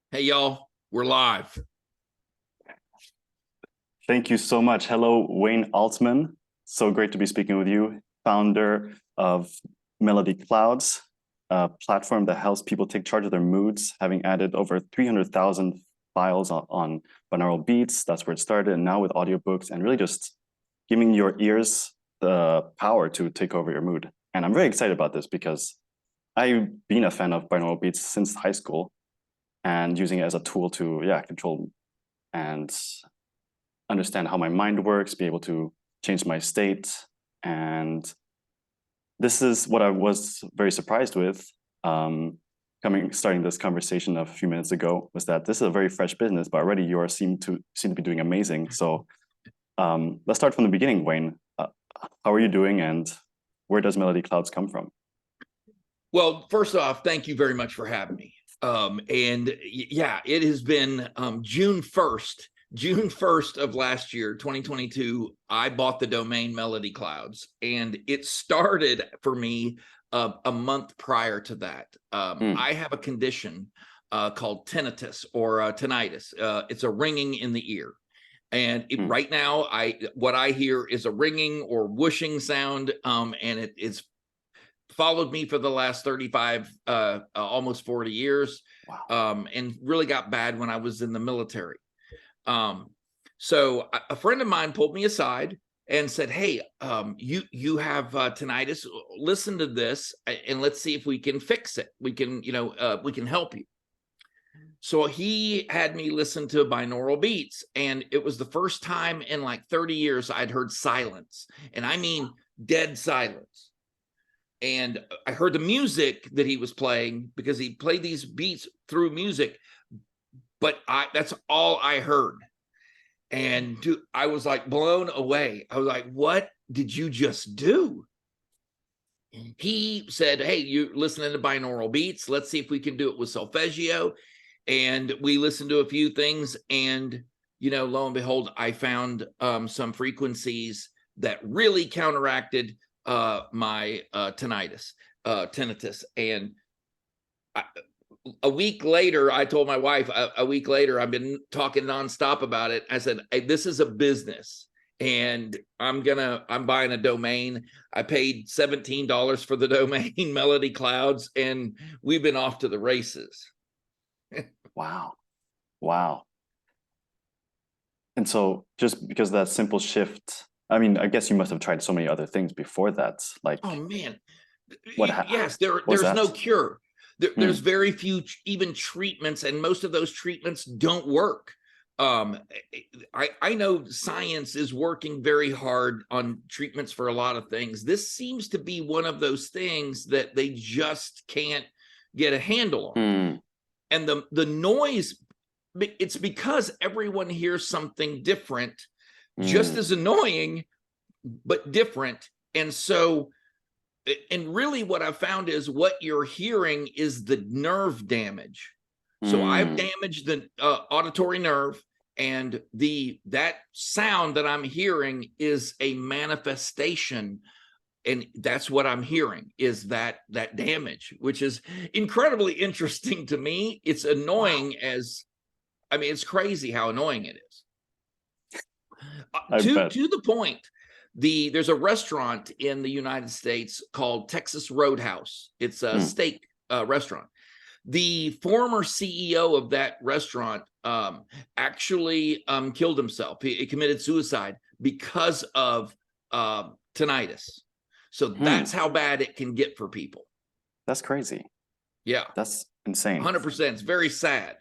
Hey, y'all, we're live. Thank you so much. Hello, Wayne Altman. So great to be speaking with you, founder of Melody Clouds, a platform that helps people take charge of their moods, having added over 300,000 files on binaural beats. That's where it started. And now with audiobooks and really just giving your ears the power to take over your mood. And I'm very excited about this because I've been a fan of binaural beats since high school and using it as a tool to, control and understand how my mind works, be able to change my state. And this is what I was very surprised with starting this conversation a few minutes ago, was that this is a very fresh business, but already you seem to be doing amazing. So let's start from the beginning, Wayne. How are you doing, and where does Melody Clouds come from? Well, first off, thank you very much for having me. It has been June 1st of last year, 2022, I bought the domain Melody Clouds, and it started for me a month prior to that. I have a condition called tinnitus or tinnitus. It's a ringing in the ear. And right now, what I hear is a ringing or whooshing sound, and it's followed me for the last 35, almost 40 years, and really got bad when I was in the military. So a friend of mine pulled me aside and said, "Hey, you have tinnitus. Listen to this, and let's see if we can fix it. We can help you." So he had me listen to binaural beats, and it was the first time in like 30 years I'd heard silence, and I mean dead silence. And I heard the music that he was playing because he played these beats through music, but that's all I heard. And I was like blown away. I was like, what did you just do? He said, "Hey, you're listening to binaural beats. Let's see if we can do it with solfeggio." And we listened to a few things, and lo and behold, I found some frequencies that really counteracted my tinnitus. And a week later, I told my wife, a week later, I've been talking nonstop about it. I said, "Hey, this is a business, and I'm buying a domain." I paid $17 for the domain Melody Clouds, and we've been off to the races. Wow. And so just because of that simple shift, I mean, I guess you must have tried so many other things before that. Like, oh man, yes, there's no cure. There's very few even treatments, and most of those treatments don't work. I know science is working very hard on treatments for a lot of things. This seems to be one of those things that they just can't get a handle on. And the noise, it's because everyone hears something different, just as annoying, but different. And so, and really what I found is what you're hearing is the nerve damage. So I've damaged the auditory nerve, and that sound that I'm hearing is a manifestation, and that's what I'm hearing, is that damage, which is incredibly interesting to me. It's annoying. It's crazy how annoying it is. To the point, there's a restaurant in the United States called Texas Roadhouse. It's a steak restaurant. The former CEO of that restaurant actually killed himself. He committed suicide because of tinnitus. So that's how bad it can get for people. That's crazy. Yeah. That's insane. 100%. It's very sad.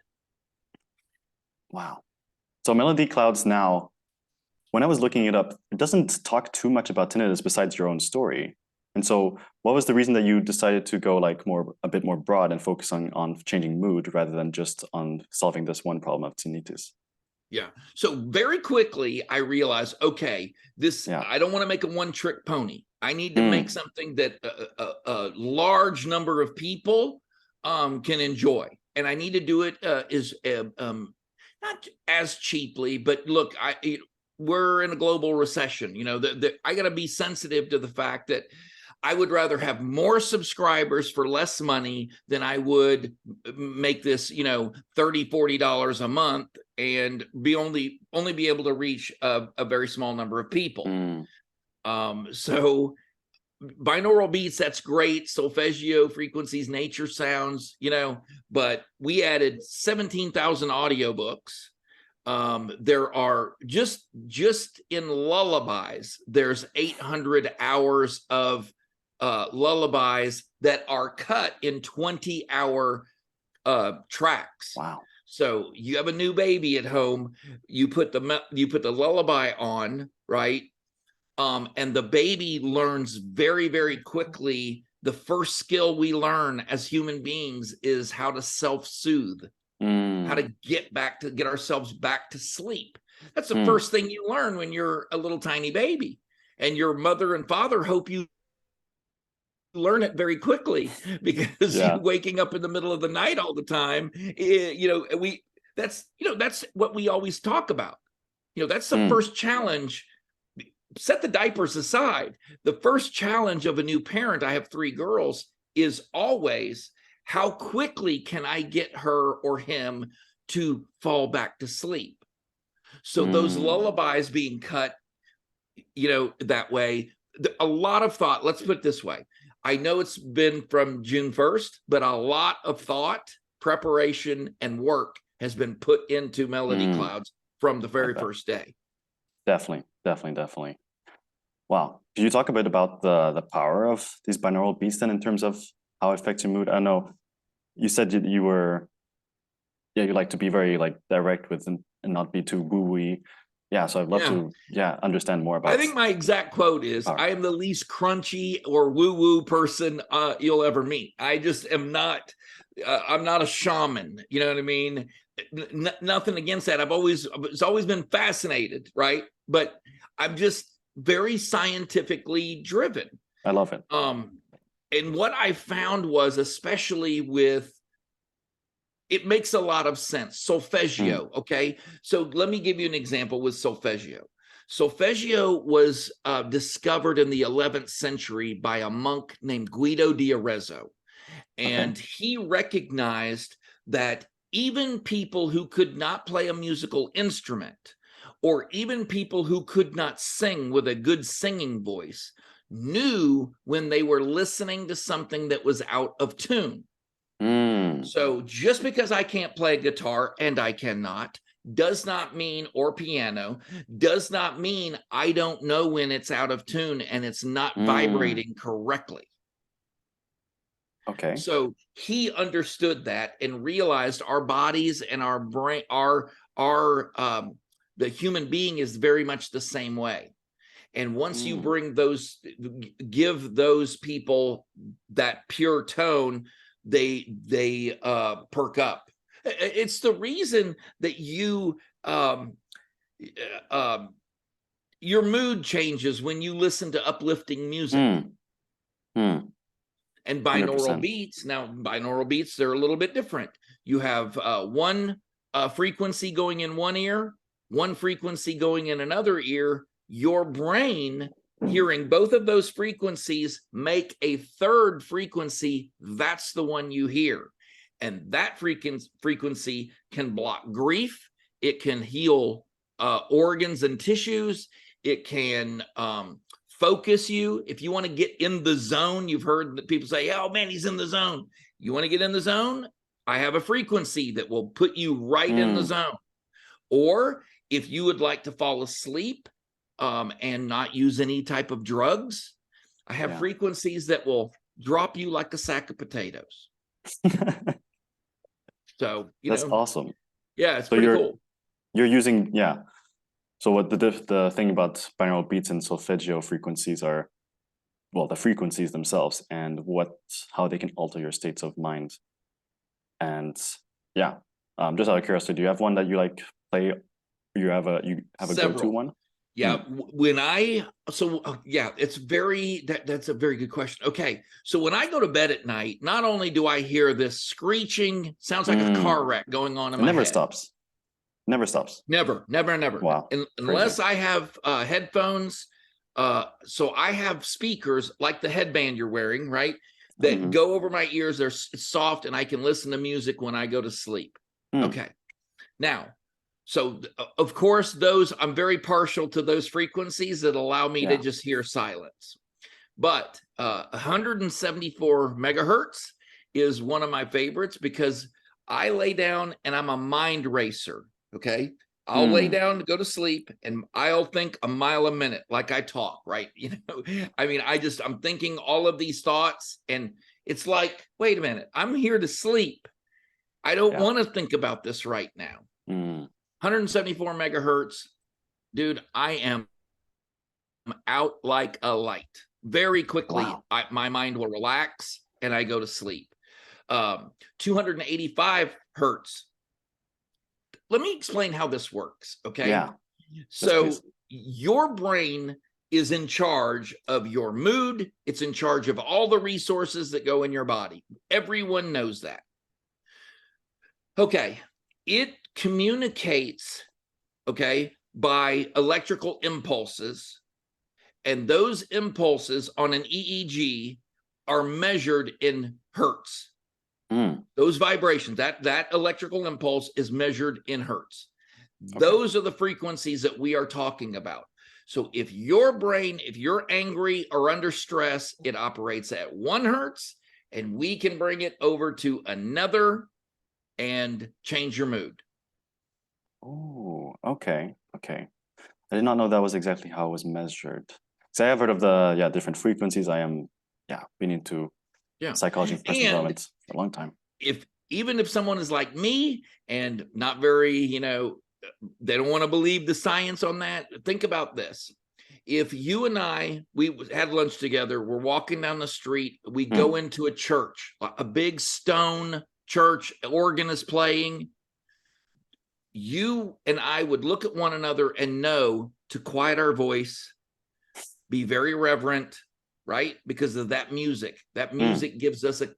Wow. So Melody Clouds now, when I was looking it up, it doesn't talk too much about tinnitus besides your own story. And so what was the reason that you decided to go like a bit more broad and focus on changing mood rather than just on solving this one problem of tinnitus? Yeah. So very quickly, I realized, okay, I don't want to make a one-trick pony. I need to make something that a large number of people can enjoy. And I need to do it not as cheaply, but look, we're in a global recession. I got to be sensitive to the fact that I would rather have more subscribers for less money than I would make this, you know, $30, $40 a month and only be able to reach a very small number of people. So binaural beats, that's great. Solfeggio, frequencies, nature sounds, you know, but we added 17,000 audiobooks. There are just in lullabies, there's 800 hours of lullabies that are cut in 20-hour tracks. Wow. So you have a new baby at home, you put the lullaby on, right? And the baby learns very, very quickly. The first skill we learn as human beings is how to self-soothe, how to get ourselves back to sleep. That's the first thing you learn when you're a little tiny baby, and your mother and father hope you learn it very quickly, because you waking up in the middle of the night all the time, you know, that's what we always talk about. You know, that's the first challenge. Set the diapers aside. The first challenge of a new parent, I have 3 girls, is always, how quickly can I get her or him to fall back to sleep? So those lullabies being cut, you know, that way, a lot of thought. Let's put it this way. I know it's been from June 1st, but a lot of thought, preparation, and work has been put into Melody Clouds from the very first day. Definitely. Wow. Could you talk a bit about the power of these binaural beats then, in terms of how it affects your mood? I know you said you were, you like to be very like direct with and not be too woo-y. Yeah, so I'd love to understand more about. I think my exact quote is, I am the least crunchy or woo-woo person you'll ever meet. I just am not, I'm not a shaman, you know what I mean? Nothing against that. It's always been fascinated, right? But I'm just very scientifically driven. I love it. And what I found was, especially with, it makes a lot of sense. Solfeggio, okay? So let me give you an example with solfeggio. Solfeggio was discovered in the 11th century by a monk named Guido di Arezzo. And he recognized that even people who could not play a musical instrument, or even people who could not sing with a good singing voice, knew when they were listening to something that was out of tune. So just because I can't play guitar, and I cannot, does not mean, or piano, does not mean I don't know when it's out of tune and it's not vibrating correctly. Okay. So he understood that and realized our bodies and our brain, the human being is very much the same way. And once you give those people that pure tone, they perk up. It's the reason that your mood changes when you listen to uplifting music. And binaural 100%. beats, now binaural beats, they're a little bit different. You have one frequency going in one ear, one frequency going in another ear. Your brain, hearing both of those frequencies, make a third frequency. That's the one you hear. And that frequency can block grief. It can heal organs and tissues. It can focus you. If you want to get in the zone, you've heard that people say, oh man, he's in the zone. You want to get in the zone? I have a frequency that will put you right in the zone. Or if you would like to fall asleep and not use any type of drugs, I have frequencies that will drop you like a sack of potatoes. So that's awesome. Yeah, it's pretty cool. You're using So what the thing about binaural beats and solfeggio frequencies are, well, the frequencies themselves and how they can alter your states of mind. And just out of curiosity, do you have one that you like play? You have a go-to one? Yeah, that's a very good question. Okay, so when I go to bed at night, not only do I hear this screeching, sounds like a car wreck going on in my head. Never stops. Never. Wow. Unless I have headphones, So I have speakers like the headband you're wearing, right? That go over my ears. They're soft, and I can listen to music when I go to sleep. Okay. Now, so of course, I'm very partial to those frequencies that allow me to just hear silence. But 174 megahertz is one of my favorites because I lay down and I'm a mind racer. Okay. I'll lay down to go to sleep and I'll think a mile a minute, like I talk, right? I mean, I'm thinking all of these thoughts, and it's like, wait a minute, I'm here to sleep. I don't want to think about this right now. 174 megahertz, dude, I am out like a light. Very quickly, my mind will relax and I go to sleep. 285 hertz. Let me explain how this works, okay? Yeah. So your brain is in charge of your mood. It's in charge of all the resources that go in your body. Everyone knows that. Okay. It communicates, okay, by electrical impulses. And those impulses on an EEG are measured in hertz. Those vibrations, that electrical impulse is measured in hertz. Those are the frequencies that we are talking about. So if your brain, if you're angry or under stress, it operates at 1 hertz, and we can bring it over to another and change your mood. Oh, okay. I did not know that was exactly how it was measured. So I have heard of the different frequencies. I am been into psychology and personal development for a long time. Even if someone is like me and not very, they don't want to believe the science on that, think about this. If you and we had lunch together, we're walking down the street, we go into a church, a big stone church, organ is playing, you and I would look at one another and know to quiet our voice, be very reverent, right? Because of that music. That music gives us a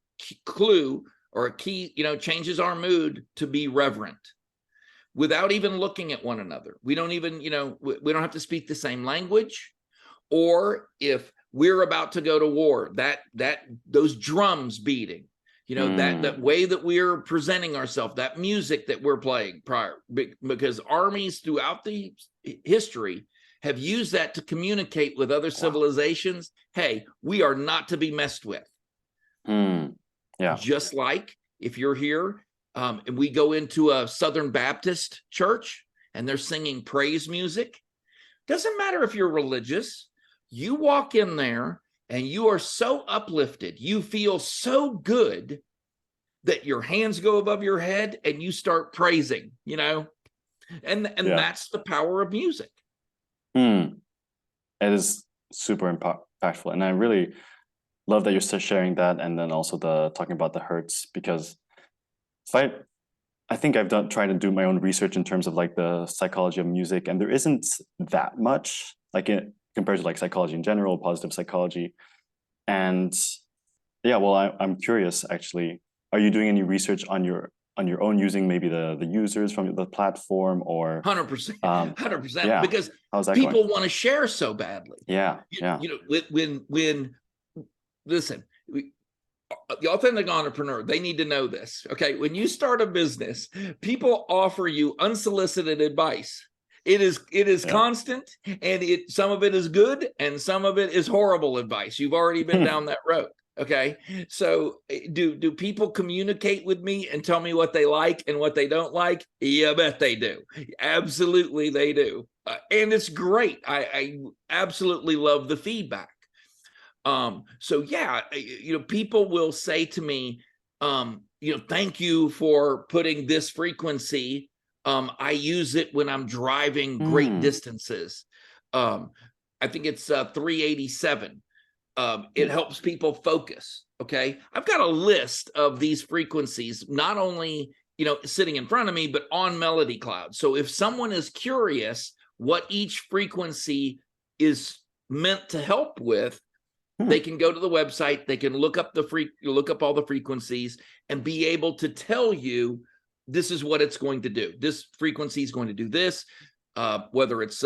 clue or a key, changes our mood to be reverent without even looking at one another. We don't even, we don't have to speak the same language. Or if we're about to go to war, those drums beating, that way that we're presenting ourselves, that music that we're playing prior, because armies throughout the history have used that to communicate with other civilizations. Hey, we are not to be messed with. Just like if you're here and we go into a Southern Baptist church and they're singing praise music, doesn't matter if you're religious, you walk in there and you are so uplifted, you feel so good that your hands go above your head and you start praising, and that's the power of music. It is super impactful. And I really love that you're sharing that. And then also talking about the hertz, because I think I've tried to do my own research in terms of like the psychology of music, and there isn't that much compared to like psychology in general, positive psychology. And I'm curious actually, are you doing any research on your own using maybe the users from the platform, or 100%, 100%, because people going? Want to share so badly. When listen, the authentic entrepreneur, they need to know this. Okay. When you start a business, people offer you unsolicited advice. It is constant, and some of it is good and some of it is horrible advice. You've already been down that road. Okay. So do people communicate with me and tell me what they like and what they don't like? Yeah, I bet they do. Absolutely. They do. And it's great. I absolutely love the feedback. People will say to me, thank you for putting this frequency. I use it when I'm driving great distances. I think it's 387. It helps people focus. Okay. I've got a list of these frequencies, not only, sitting in front of me, but on Melody Cloud. So if someone is curious what each frequency is meant to help with, they can go to the website, they can look up all the frequencies and be able to tell you, this is what it's going to do. This frequency is going to do this, whether it's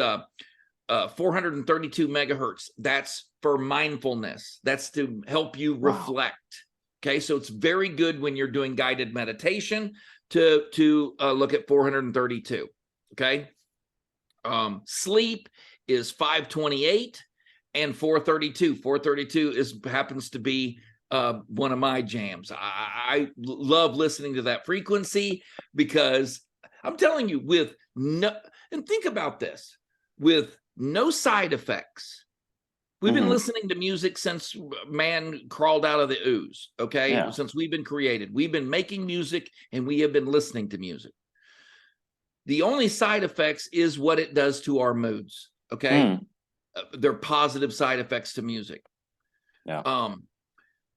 432 megahertz. That's for mindfulness. That's to help you reflect. Okay, so it's very good when you're doing guided meditation to look at 432. Okay, sleep is 528 and 432. 432 happens to be one of my jams. I love listening to that frequency because I'm telling you, and think about this, with no side effects. We've been listening to music since man crawled out of the ooze, okay? Yeah. Since we've been created. We've been making music and we have been listening to music. The only side effects is what it does to our moods, okay? They're positive side effects to music. Yeah.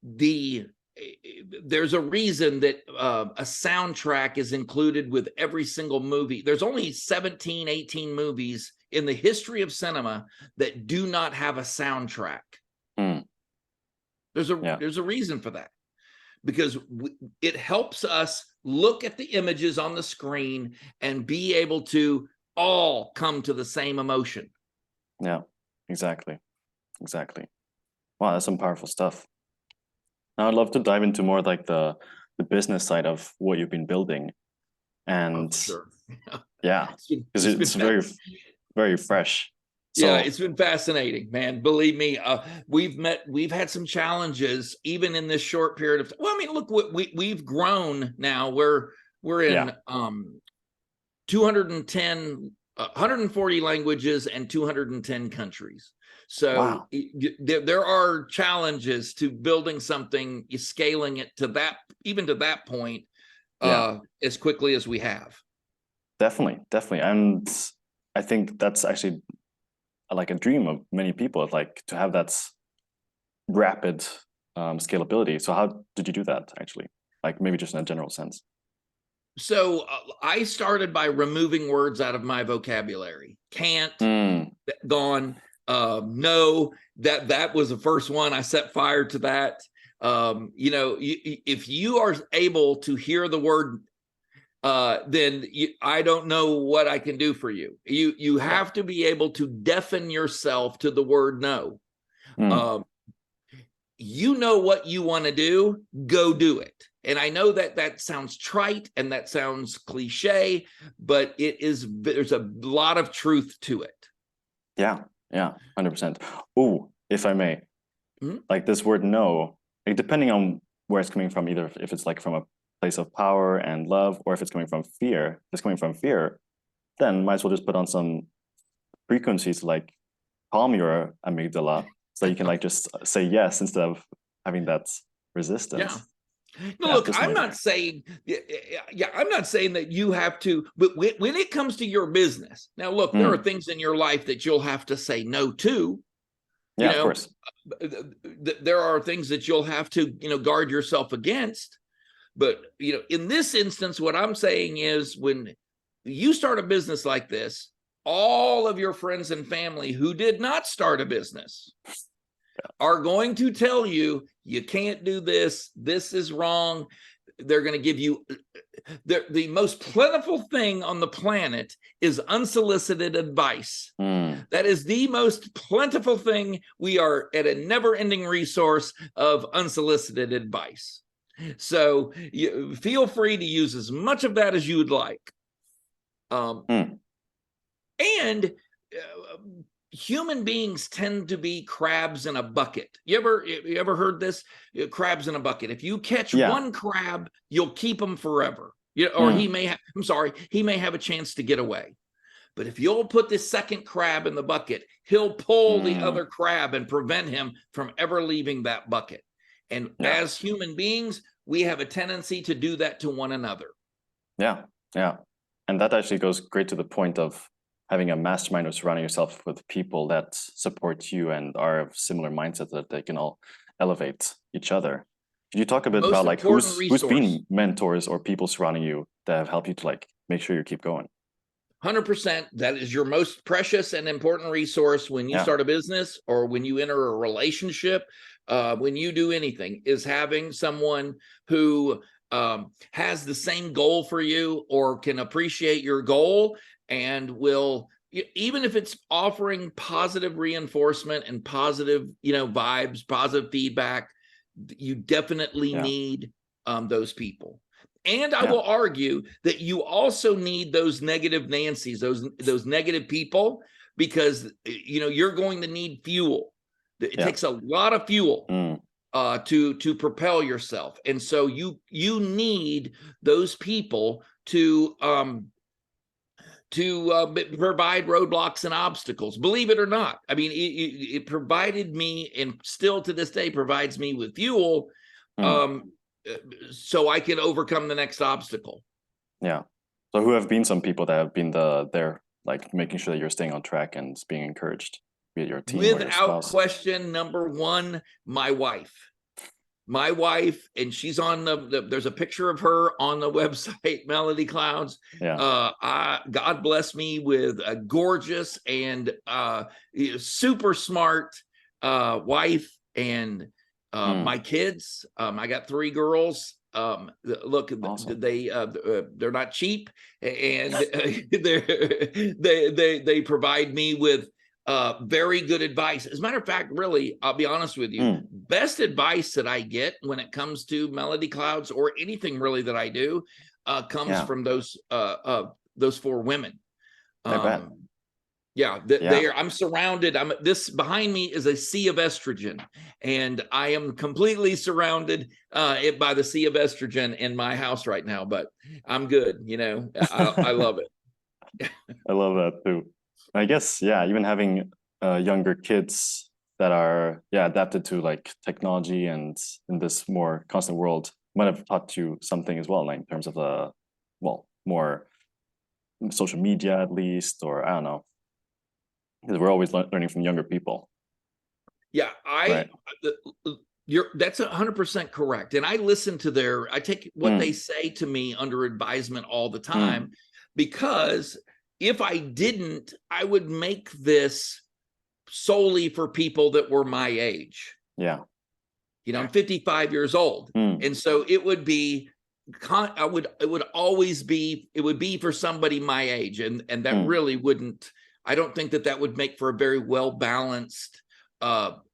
There's a reason that a soundtrack is included with every single movie. There's only 17, 18 movies in the history of cinema that do not have a soundtrack. There's a reason for that, because it helps us look at the images on the screen and be able to all come to the same emotion. Yeah, exactly. Wow, that's some powerful stuff. Now I'd love to dive into more like the business side of what you've been building. And sure. Yeah, because it's very, very fresh. So, yeah, it's been fascinating, man. Believe me, we've had some challenges even in this short period of time. Well, I mean, look, we've grown now. We're in 210, 140 languages and 210 countries. So there are challenges to building something, scaling it to that, even to that point, as quickly as we have. Definitely. And I think that's actually like a dream of many people, like to have that rapid scalability. So how did you do that actually? Like maybe just in a general sense. So I started by removing words out of my vocabulary. Can't, gone, no, that was the first one. I set fire to that. If you are able to hear the word, then I don't know what I can do for you. You have to be able to deafen yourself to the word no. You know what you want to do, go do it. And I know that sounds trite and that sounds cliche, but there's a lot of truth to it. Yeah, 100%. Oh, if I may, like this word no, like depending on where it's coming from, either if it's like from a place of power and love, or if it's coming from fear, if it's coming from fear, then might as well just put on some frequencies to like calm your amygdala, so you can like just say yes instead of having that resistance. Yeah. No, look, I'm not saying that you have to, but when it comes to your business, now look, there are things in your life that you'll have to say no to. Yeah, of course. There are things that you'll have to, guard yourself against. But, in this instance, what I'm saying is when you start a business like this, all of your friends and family who did not start a business are going to tell you, you can't do this. This is wrong. They're going to give you the most plentiful thing on the planet is unsolicited advice. That is the most plentiful thing. We are at a never-ending resource of unsolicited advice. So you feel free to use as much of that as you would like. And human beings tend to be crabs in a bucket. You ever heard this? Crabs in a bucket. If you catch one crab, you'll keep him forever. Or he may have a chance to get away. But if you'll put this second crab in the bucket, he'll pull the other crab and prevent him from ever leaving that bucket. And as human beings, we have a tendency to do that to one another. Yeah. And that actually goes great to the point of having a mastermind or surrounding yourself with people that support you and are of similar mindset, that they can all elevate each other. Could you talk a bit about like who's been mentors or people surrounding you that have helped you to like make sure you keep going? 100%. That is your most precious and important resource when you start a business or when you enter a relationship, when you do anything, is having someone who has the same goal for you or can appreciate your goal and will, even if it's offering positive reinforcement and positive, vibes, positive feedback, you definitely need those people. And I will argue that you also need those negative Nancy's, those negative people, because you're going to need fuel. It takes a lot of fuel to propel yourself, and so you need those people to provide roadblocks and obstacles. Believe it or not, I mean, it provided me, and still to this day provides me with fuel, so I can overcome the next obstacle. Yeah. So who have been some people that have been there, like making sure that you're staying on track and being encouraged, be it your team or your Without spouse? question, number one, my wife. My wife, and she's on there's a picture of her on the website, Melody Clouds. God bless me with a gorgeous and super smart wife, and my kids. I got 3 girls. Look, awesome. They're not cheap, and they provide me with very good advice. As a matter of fact, really, I'll be honest with you, best advice that I get when it comes to Melody Clouds or anything really that I do comes from those 4 women. I bet. I'm surrounded. This behind me is a sea of estrogen, and I am completely surrounded by the sea of estrogen in my house right now, but I'm good. I love it. I love that too. I guess, even having younger kids that are adapted to like technology and in this more constant world might have taught you something as well, like in terms of more social media at least, or I don't know, because we're always learning from younger people. Yeah, that's 100% correct, and I listen to I take what they say to me under advisement all the time, because if I didn't, I would make this solely for people that were my age. Yeah. I'm 55 years old. And so it would be, it would be for somebody my age. And that really wouldn't, I don't think that would make for a very well-balanced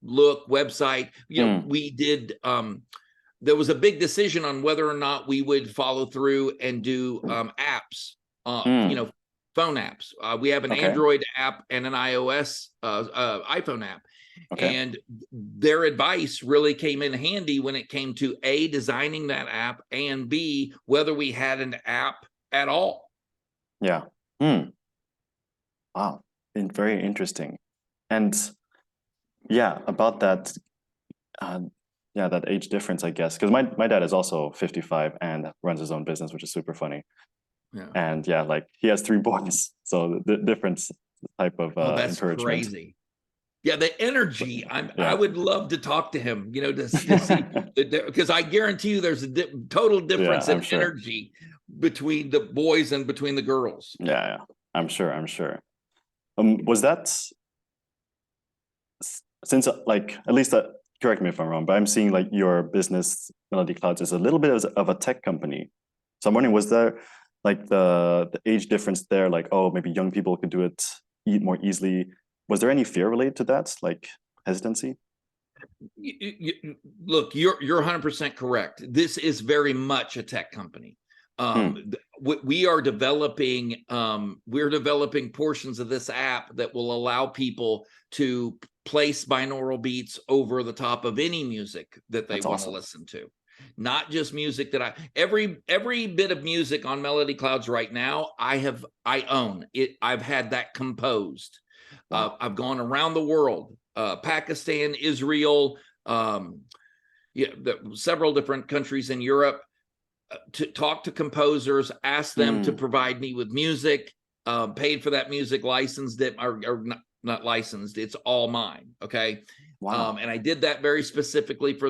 look website. We did, there was a big decision on whether or not we would follow through and do apps, phone apps. We have an Android app and an iOS iPhone app. And their advice really came in handy when it came to A, designing that app, and B, whether we had an app at all. Yeah. Wow. Very interesting. And about that, that age difference, I guess, because my dad is also 55 and runs his own business, which is super funny. Yeah. And like he has 3 boys, so the different type of that's encouragement. Crazy. Yeah, the energy. I would love to talk to him, to see, because I guarantee you there's a total difference in energy between the boys and between the girls. Yeah, I'm sure. Was that since like at least correct me if I'm wrong, but I'm seeing like your business Melody Clouds is a little bit of a tech company. So I'm wondering, was there like the age difference there, like, oh, maybe young people could do it more easily? Was there any fear related to that, like hesitancy? Look, you're 100% correct. This is very much a tech company. We are developing portions of this app that will allow people to place binaural beats over the top of any music that they want to listen to. Not just music that every bit of music on Melody Clouds right now, I own it. I've had that composed. I've gone around the world, Pakistan, Israel, several different countries in Europe, to talk to composers, ask them to provide me with music, paid for that music, licensed it, or not licensed. It's all mine. Okay. Wow. And I did that very specifically I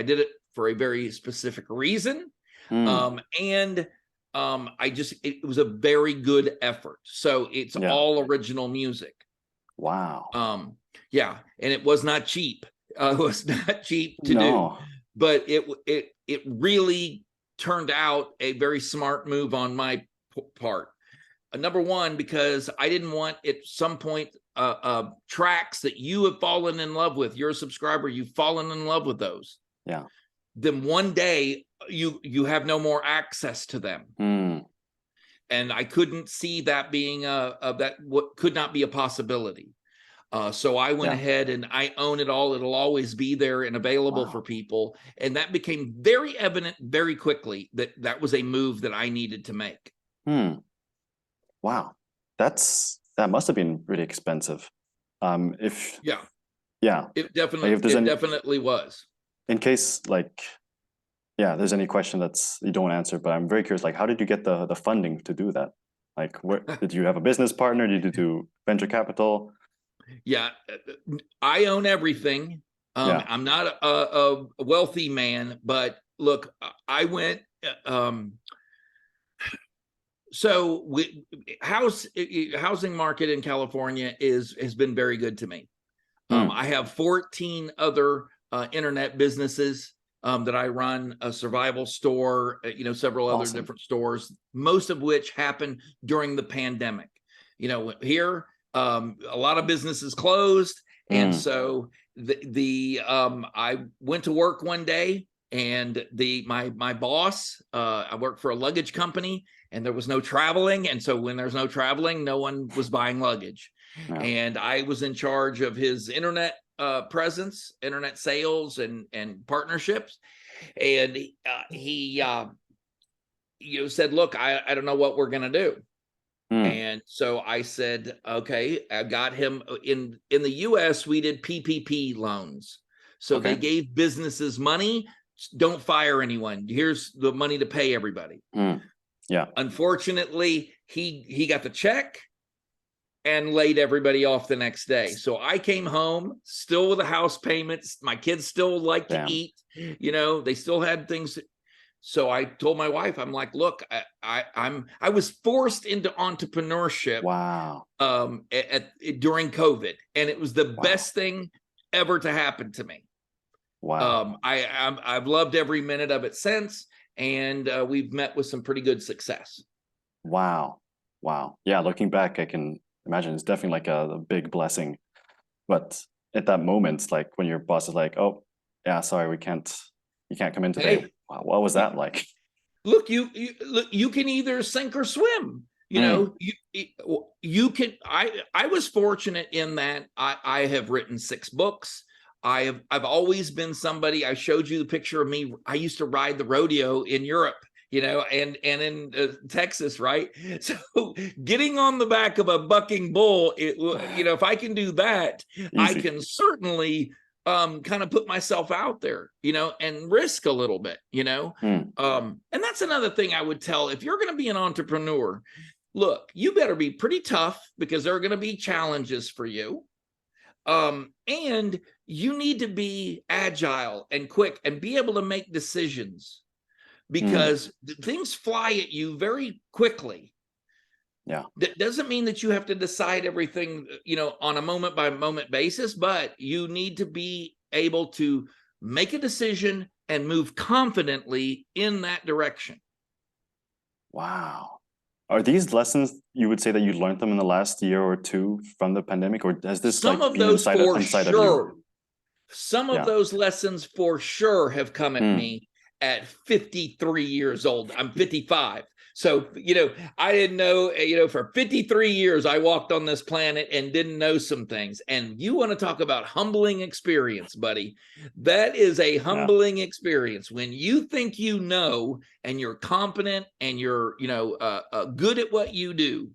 did it for a very specific reason. It was a very good effort. So it's all original music. Wow. And it was not cheap. It was not cheap to do, but it really turned out a very smart move on my part. Number one, because I didn't want at some point tracks that you have fallen in love with. You're a subscriber, you've fallen in love with those. Yeah. Then one day you have no more access to them. And I couldn't see that being that what could not be a possibility. So I went ahead and I own it all. It'll always be there and available for people. And that became very evident very quickly that that was a move that I needed to make. Wow. That must have been really expensive. It definitely was. In case there's any question that's you don't want to answer, but I'm very curious, like, how did you get the funding to do that? Like, did you have a business partner? Did you do venture capital? Yeah, I own everything. I'm not a wealthy man, but look, I went. So housing market in California has been very good to me. I have 14 other internet businesses that I run, a survival store, several other different stores, most of which happened during the pandemic. Here. A lot of businesses closed, and so I went to work one day, and my boss, I worked for a luggage company, and there was no traveling, and so when there's no traveling, no one was buying luggage, and I was in charge of his internet presence, internet sales, and partnerships, and he said, "Look, I don't know what we're gonna do." And so I said, okay, I got him in the US, we did PPP loans. So they gave businesses money, don't fire anyone. Here's the money to pay everybody. Unfortunately, he got the check and laid everybody off the next day. So I came home still with the house payments. My kids still like to eat, they still had things. So I told my wife, I'm like, look, I was forced into entrepreneurship. During COVID, and it was the best thing ever to happen to me. I've loved every minute of it since, and we've met with some pretty good success. Wow. Yeah, looking back, I can imagine it's definitely like a big blessing. But at that moment, it's like when your boss is like, "Oh, yeah, sorry, you can't come in today." Wow, what was that like? Look, you can either sink or swim. You can. I was fortunate in that I have written 6 books. I've always been somebody. I showed you the picture of me. I used to ride the rodeo in Europe, and in Texas, right? So getting on the back of a bucking bull, if I can do that, easy. I can certainly kind of put myself out there, and risk a little bit, and that's another thing I would tell, if you're going to be an entrepreneur, look, you better be pretty tough, because there are going to be challenges for you. And you need to be agile and quick and be able to make decisions, because things fly at you very quickly. That doesn't mean that you have to decide everything, on a moment by moment basis, but you need to be able to make a decision and move confidently in that direction. Wow. Are these lessons, you would say that you learned them in the last year or two from the pandemic, or has this some of those for sure? Some of those lessons for sure have come at me at 53 years old. I'm 55. So, I didn't know, for 53 years, I walked on this planet and didn't know some things. And you want to talk about humbling experience, buddy. That is a humbling experience. When you think and you're competent and you're, good at what you do.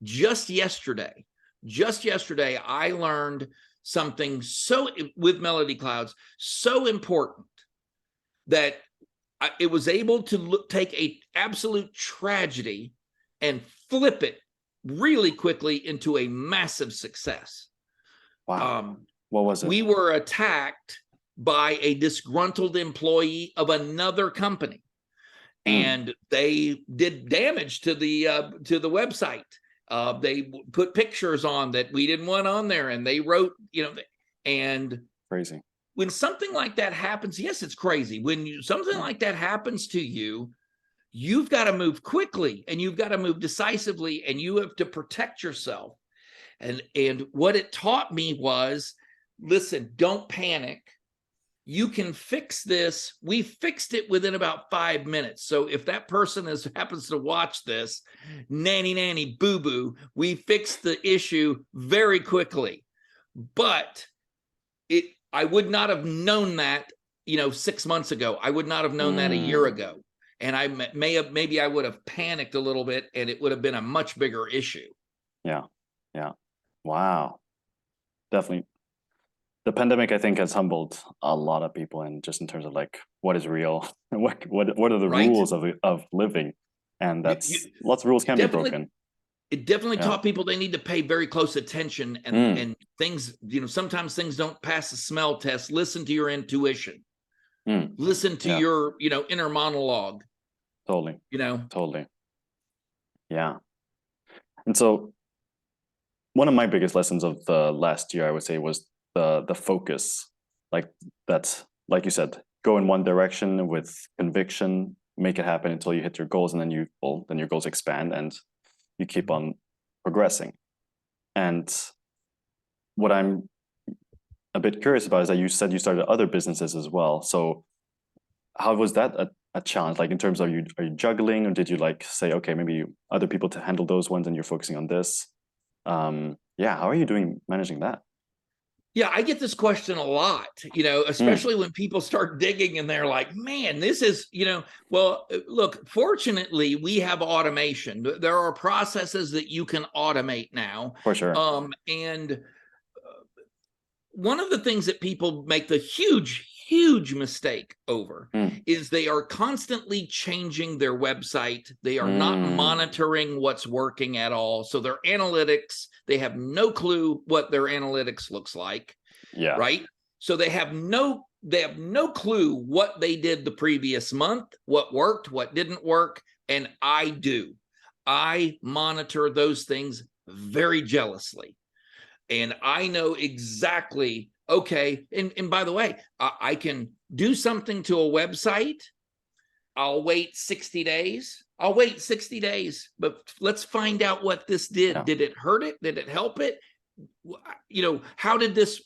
Just yesterday, I learned something with Melody Clouds, so important that it was able to take a absolute tragedy and flip it really quickly into a massive success. Wow. What was it? We were attacked by a disgruntled employee of another company, and they did damage to the website. They put pictures on that we didn't want on there, and they wrote, and crazy. When something like that happens, yes, it's crazy. When something like that happens to you, you've got to move quickly and you've got to move decisively and you have to protect yourself. And what it taught me was, listen, don't panic. You can fix this. We fixed it within about 5 minutes. So if that person happens to watch this, nanny boo boo, we fixed the issue very quickly. But I would not have known that, 6 months ago. I would not have known that a year ago. And I maybe I would have panicked a little bit and it would have been a much bigger issue. Yeah. Yeah. Wow. Definitely. The pandemic, I think, has humbled a lot of people, and just in terms of like what is real, and what are the rules of living, and that's lots of rules can be broken. It definitely taught people they need to pay very close attention, and things, sometimes things don't pass the smell test. Listen to your intuition. Listen to your, inner monologue. Totally. Totally. Yeah. And so one of my biggest lessons of the last year, I would say, was the focus. Like that's, like you said, go in one direction with conviction, make it happen until you hit your goals, and then your goals expand and you keep on progressing. And what I'm a bit curious about is that you said you started other businesses as well. So how was that a challenge? Like in terms of, are you juggling, or did you like say, okay, maybe other people to handle those ones and you're focusing on this? How are you managing that? Yeah, I get this question a lot, especially when people start digging and they're like, man, this is, well, look, fortunately, we have automation. There are processes that you can automate now. For sure. And one of the things that people make the huge mistake over is they are constantly changing their website. They are not monitoring what's working at all. So their analytics, they have no clue what their analytics looks like. Yeah. Right. So they have no clue what they did the previous month, what worked, what didn't work. And I monitor those things very jealously. And I know exactly, okay. And by the way, I can do something to a website. I'll wait 60 days. But let's find out what this did. Yeah. Did it hurt it? Did it help it? How did this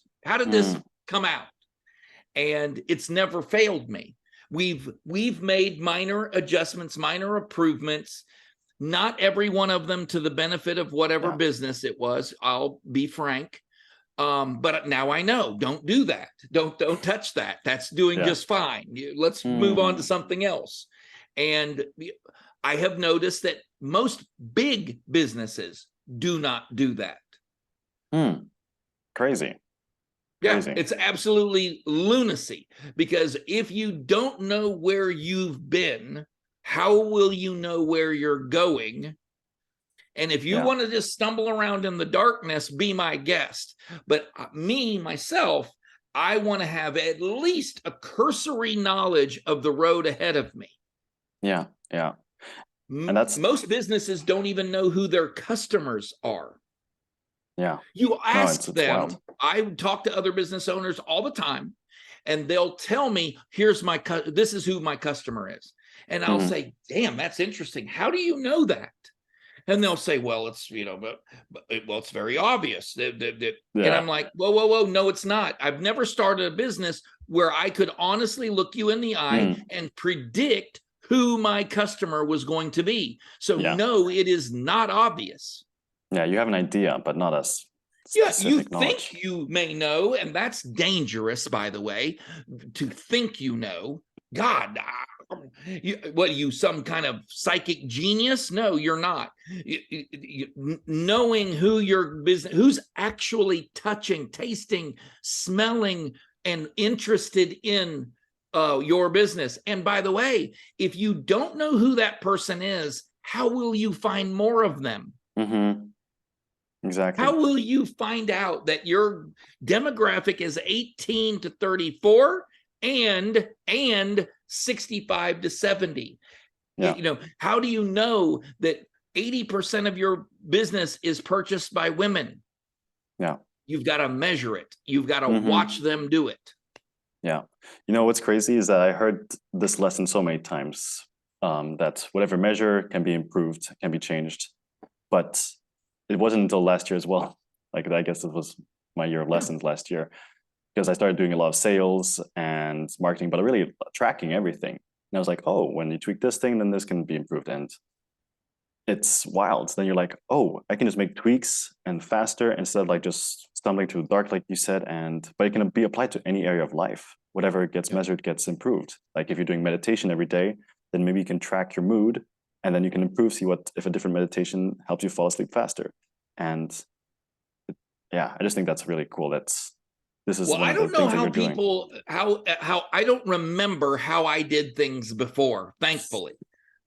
come out? And it's never failed me. We've made minor adjustments, minor improvements. Not every one of them to the benefit of whatever business it was. I'll be frank. But now I know, don't do that. Don't touch that. That's doing just fine. Let's move on to something else. And I have noticed that most big businesses do not do that. Crazy. Yeah, it's absolutely lunacy, because if you don't know where you've been, how will you know where you're going? And if you want to just stumble around in the darkness, be my guest. But myself, I want to have at least a cursory knowledge of the road ahead of me. Yeah. And that's most businesses don't even know who their customers are. Yeah. You ask them. Wild. I talk to other business owners all the time, and they'll tell me, this is who my customer is. And I'll say, damn, that's interesting. How do you know that? And they'll say, well, it's, it's very obvious. And I'm like, whoa, no, it's not. I've never started a business where I could honestly look you in the eye and predict who my customer was going to be. So no, it is not obvious. Yeah, you have an idea, but not as you think you may know, and that's dangerous, by the way, to think you know. God, you some kind of psychic genius? No, you're not. Knowing who your business, who's actually touching, tasting, smelling, and interested in your business. And by the way, if you don't know who that person is, how will you find more of them? Exactly. How will you find out that your demographic is 18 to 34 and 65 to 70? Yeah. How do you know that 80% of your business is purchased by women? Yeah. You've got to measure it. You've got to watch them do it. Yeah. What's crazy is that I heard this lesson so many times that whatever measure can be improved, can be changed. But it wasn't until last year as well. Like, I guess it was my year of lessons last year, because I started doing a lot of sales and marketing, but really tracking everything. And I was like, oh, when you tweak this thing, then this can be improved. And it's wild. Then you're like, oh, I can just make tweaks and faster instead of like just stumbling through the dark, like you said. But it can be applied to any area of life. Whatever gets measured gets improved. Like if you're doing meditation every day, then maybe you can track your mood, and then you can improve, see what if a different meditation helps you fall asleep faster. And yeah, I just think that's really cool. This is one I of the don't know things that how you're doing. people, how I don't remember how I did things before, thankfully.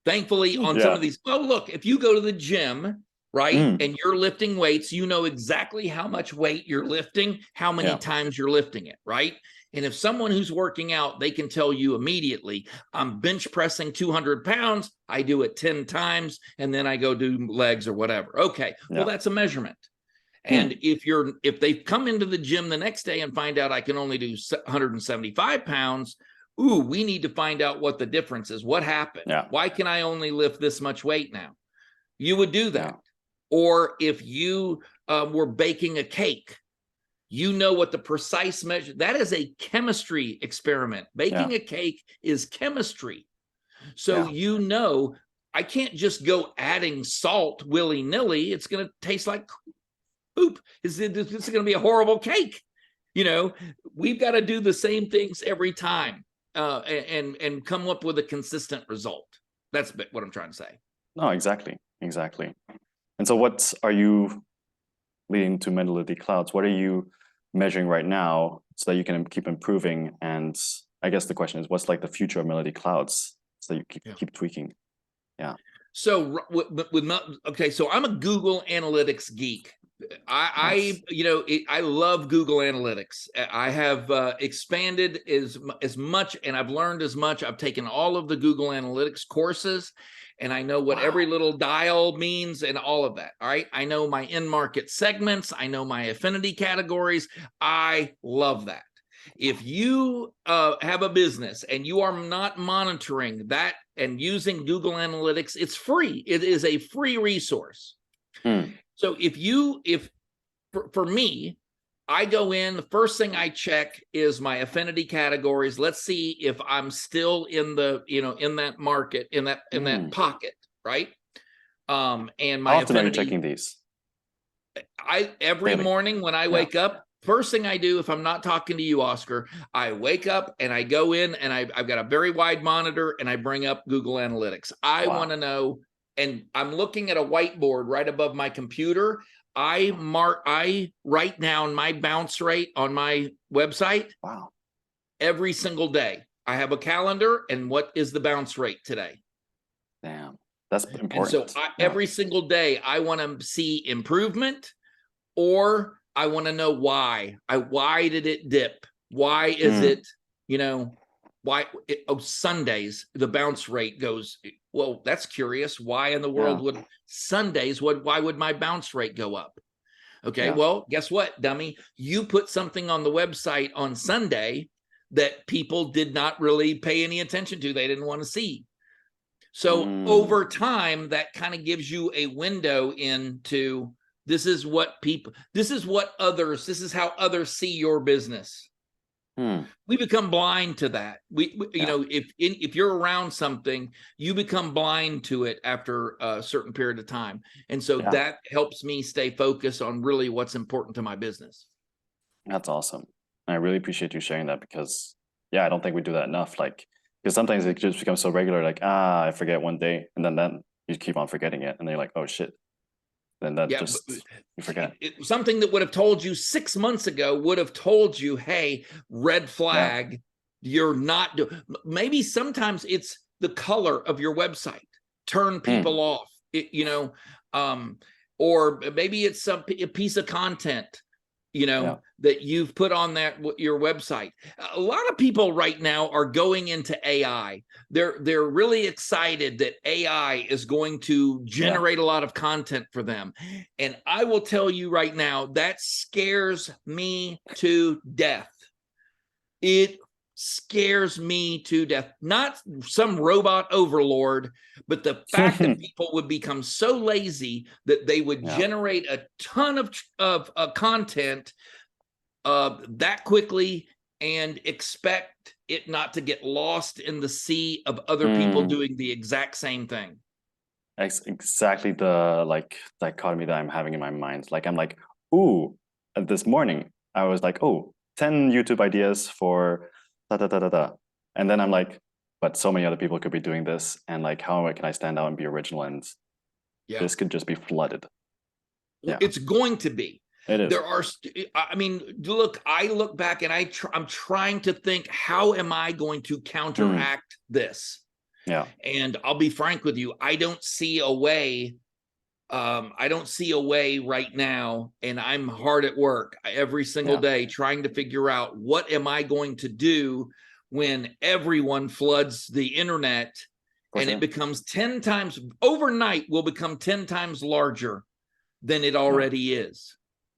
Thankfully, on some of these, oh, look, if you go to the gym, right, and you're lifting weights, you know exactly how much weight you're lifting, how many times you're lifting it, right? And if someone who's working out, they can tell you immediately, I'm bench pressing 200 pounds, I do it 10 times, and then I go do legs or whatever. Okay, well, that's a measurement. And if they come into the gym the next day and find out I can only do 175 pounds, ooh, we need to find out what the difference is. What happened? Why can I only lift this much weight now? You would do that. Or if you were baking a cake, you know what the precise measure, that is a chemistry experiment. Baking a cake is chemistry. So you know, I can't just go adding salt willy-nilly. It's going to taste like poop. This is going to be a horrible cake. You know, we've got to do the same things every time and come up with a consistent result. That's what I'm trying to say. No, exactly. And so what are you leading to Melody Clouds? What are you measuring right now so that you can keep improving? And I guess the question is, what's like the future of Melody Clouds so you keep tweaking? Yeah. So okay, so I'm a Google Analytics geek. I love Google Analytics. I have expanded as much, and I've learned as much. I've taken all of the Google Analytics courses, and I know what every little dial means and all of that. All right. I know my in-market segments. I know my affinity categories. I love that. If you have a business and you are not monitoring that and using Google Analytics, it's free. It is a free resource. So for me, I go in, the first thing I check is my affinity categories. Let's see if I'm still in in that market, in that pocket, right? And my How often affinity, are you checking these? Every morning when I wake up, first thing I do, if I'm not talking to you, Oskar, I wake up and I go in and I've got a very wide monitor and I bring up Google Analytics. I want to know, and I'm looking at a whiteboard right above my computer. I write down my bounce rate on my website. Every single day. I have a calendar, and what is the bounce rate today? Damn, that's important. And so every single day, I want to see improvement, or I want to know why. Why did it dip? Why is it, Sundays, the bounce rate goes, well, that's curious. Why in the world would Sundays, why would my bounce rate go up? Okay, well, guess what, dummy? You put something on the website on Sunday that people did not really pay any attention to. They didn't want to see. So over time, that kind of gives you a window into this is how others see your business. We become blind to that. If you're around something, you become blind to it after a certain period of time. And so that helps me stay focused on really what's important to my business. That's awesome. I really appreciate you sharing that because, I don't think we do that enough. Like, because sometimes it just becomes so regular, like, I forget one day, and then you keep on forgetting it. And then you're like, oh, shit. Then you forget. Something that would have told you 6 months ago would have told you, hey, red flag, you're not doing. Maybe sometimes it's the color of your website, turn people off, or maybe it's a piece of content, that you've put on your website. A lot of people right now are going into AI. They're really excited that AI is going to generate a lot of content for them. And I will tell you right now, that scares me to death. It scares me to death. Not some robot overlord, but the fact that people would become so lazy that they would generate a ton of content that quickly and expect it not to get lost in the sea of other people doing the exact same thing. Exactly the like dichotomy that I'm having in my mind. Like I'm like, ooh, this morning I was like, oh, 10 YouTube ideas for da da da da da. And then I'm like, but so many other people could be doing this. And like, how can I stand out and be original? And this could just be flooded. Yeah. It's going to be. It is. There are, I mean, look, I look back and I'm trying to think, how am I going to counteract this? Yeah. And I'll be frank with you, I don't see a way. I don't see a way right now, and I'm hard at work every single day trying to figure out what am I going to do when everyone floods the internet and it becomes 10 times overnight, will become 10 times larger than it already is.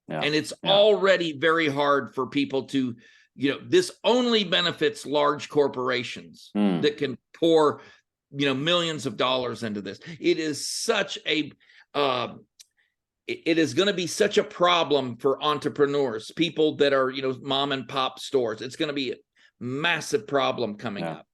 And it's already very hard for people to, this only benefits large corporations that can pour, millions of dollars into this. It is such a, it is going to be such a problem for entrepreneurs, people that are, mom and pop stores. It's going to be a massive problem coming up.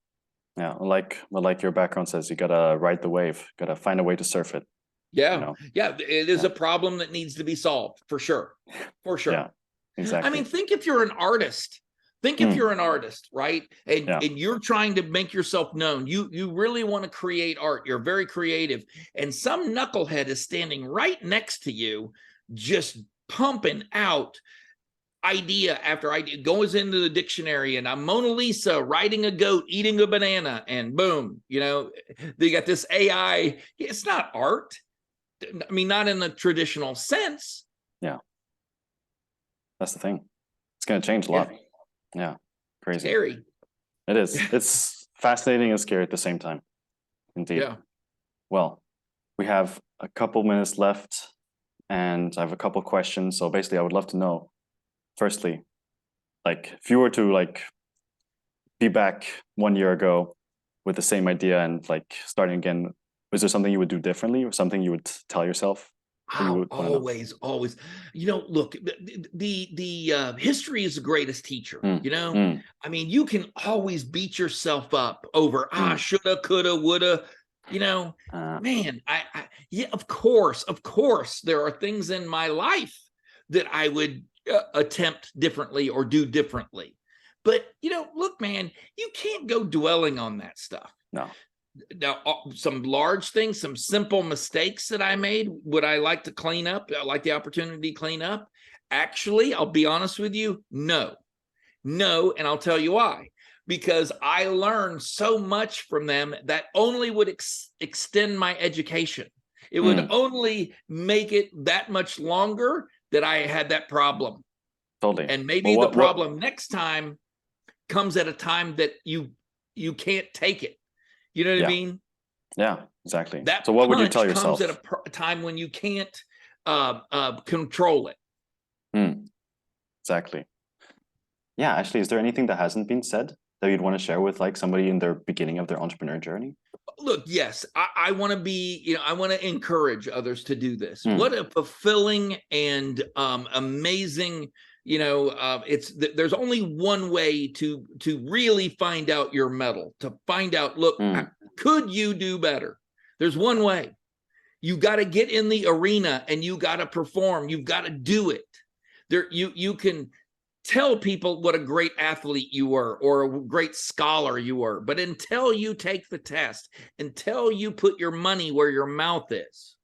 Yeah, like your background says, you got to ride the wave, got to find a way to surf it. Yeah. It is a problem that needs to be solved for sure. For sure. Yeah, exactly. I mean, think if you're an artist. Think if you're an artist, right? And you're trying to make yourself known. You really want to create art. You're very creative. And some knucklehead is standing right next to you, just pumping out idea after idea, goes into the dictionary, and I'm Mona Lisa riding a goat, eating a banana, and boom, they got this AI. It's not art. I mean, not in the traditional sense. Yeah. That's the thing. It's going to change a lot. Yeah. Crazy. Scary. It is. It's fascinating and scary at the same time. Indeed. Yeah. Well, we have a couple minutes left and I have a couple questions. So basically I would love to know, firstly, like if you were to be back 1 year ago with the same idea and starting again, was there something you would do differently or something you would tell yourself? Always. Look, the history is the greatest teacher. I mean, you can always beat yourself up over shoulda, coulda, woulda. Man, of course, there are things in my life that I would attempt differently or do differently. But look, man, you can't go dwelling on that stuff. No. Now, some large things, some simple mistakes that I made, would I like to clean up? I like the opportunity to clean up. Actually, I'll be honest with you, no, and I'll tell you why. Because I learned so much from them that only would extend my education. It would only make it that much longer that I had that problem. Totally. And maybe the problem next time comes at a time that you can't take it. You know what I mean? Yeah, exactly. That so what would you tell yourself? Comes at a time when you can't control it. Exactly. Yeah, actually, is there anything that hasn't been said that you'd want to share with somebody in their beginning of their entrepreneur journey? Look, yes, I want to be, I want to encourage others to do this. What a fulfilling and amazing, there's only one way to really find out your mettle, to find out, look, could you do better? There's one way. You got to get in the arena and you got to perform. You've got to do it. You can tell people what a great athlete you were or a great scholar you were, but until you take the test, until you put your money where your mouth is,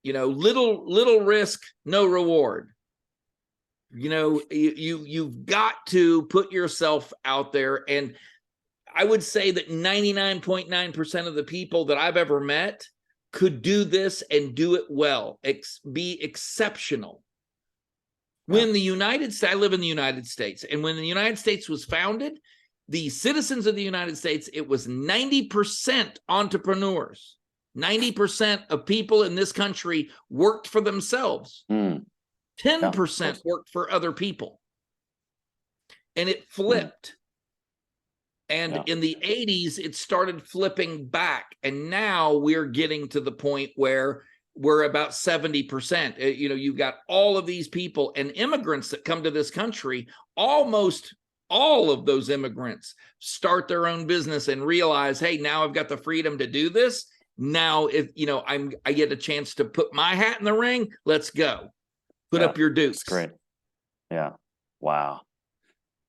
little risk, no reward. You've got to put yourself out there. And I would say that 99.9% of the people that I've ever met could do this and do it well, be exceptional. When the United States, I live in the United States, and when the United States was founded, the citizens of the United States, it was 90% entrepreneurs. 90% of people in this country worked for themselves. 10% worked for other people. and it flipped. And Yeah. in the 80s, it started flipping back. And now we're getting to the point where we're about 70%. You know, you've got all of these people and immigrants that come to this country. Almost all of those immigrants start their own business and realize, hey, now I've got the freedom to do this. Now, if you know, I get a chance to put my hat in the ring. Let's go. Put up your dukes. That's great. Yeah. Wow.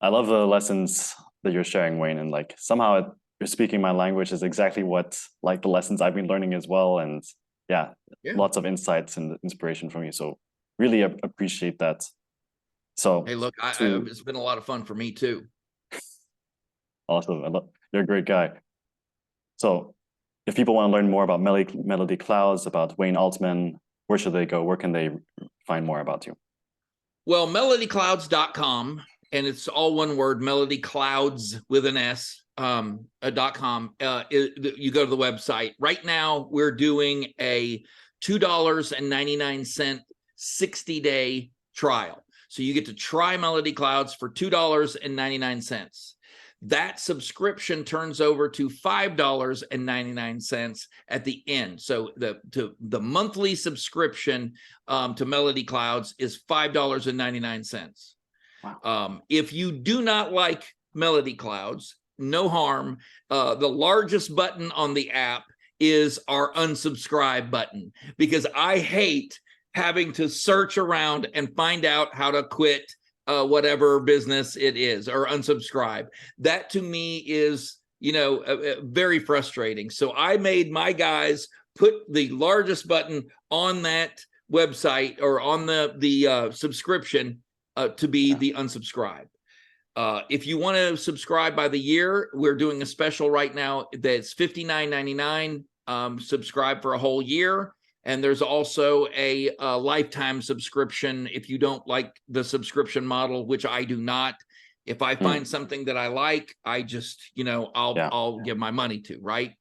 I love the lessons that you're sharing, Wayne, and like somehow you're speaking my language is exactly what like the lessons I've been learning as well. And yeah, lots of insights and inspiration from you. So really appreciate that. So hey, look, it's been a lot of fun for me too. Awesome. You're a great guy. So if people want to learn more about Melody Clouds, about Wayne Altman, where should they go? Where can they find more about you? Well, melodyclouds.com, and it's all one word, Melody Clouds with an S, .com. You go to the website. Right now, we're doing a $2.99 60-day trial. So you get to try Melody Clouds for $2.99. That subscription turns over to $5.99 at the end. So the monthly subscription to Melody Clouds is $5.99. Wow. If you do not like Melody Clouds, no harm. The largest button on the app is our unsubscribe button, because I hate having to search around and find out how to quit whatever business it is or unsubscribe. That to me is, you know, very frustrating. So I made my guys put the largest button on that website or on the subscription to be the unsubscribe. If you want to subscribe by the year, we're doing a special right now that's $59.99. Subscribe for a whole year. And there's also a lifetime subscription if you don't like the subscription model, which I do not. If I find something that I like, I just, you know, I'll give my money to, right?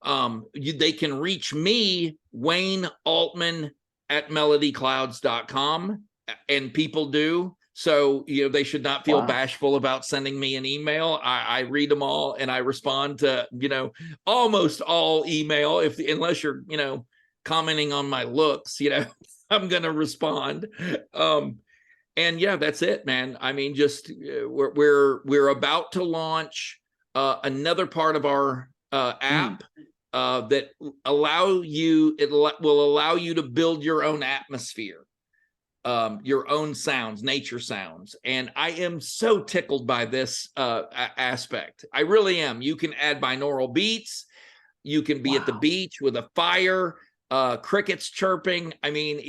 They can reach me, Wayne Altman, at melodyclouds.com, and people do. So, you know, they should not feel bashful about sending me an email. I read them all and I respond to, you know, almost all email, unless you're, you know, commenting on my looks, you know, I'm going to respond. And yeah, that's it, man. I mean, just we're about to launch another part of our app that will allow you to build your own atmosphere, your own sounds, nature sounds. And I am so tickled by this aspect. I really am. You can add binaural beats. You can be at the beach with a fire. Crickets chirping. I mean,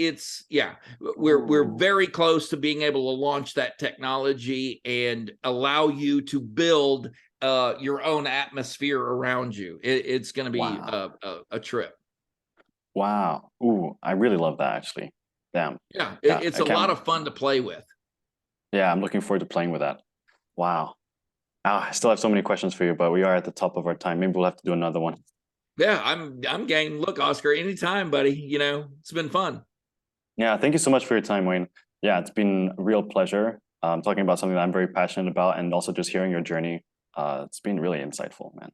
we're very close to being able to launch that technology and allow you to build your own atmosphere around you. It's going to be a trip. Wow. Ooh, I really love that, actually. Damn. Yeah, it's a lot of fun to play with. Yeah, I'm looking forward to playing with that. Wow. I still have so many questions for you, but we are at the top of our time. Maybe we'll have to do another one. Yeah, I'm game. Look, Oskar, anytime, buddy. You know, it's been fun. Yeah, thank you so much for your time, Wayne. Yeah, it's been a real pleasure talking about something that I'm very passionate about, and also just hearing your journey. It's been really insightful, man.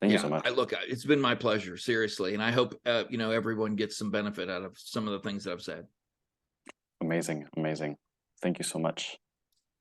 Thank you so much. Look, it's been my pleasure, seriously, and I hope you know, everyone gets some benefit out of some of the things that I've said. Amazing, amazing. Thank you so much.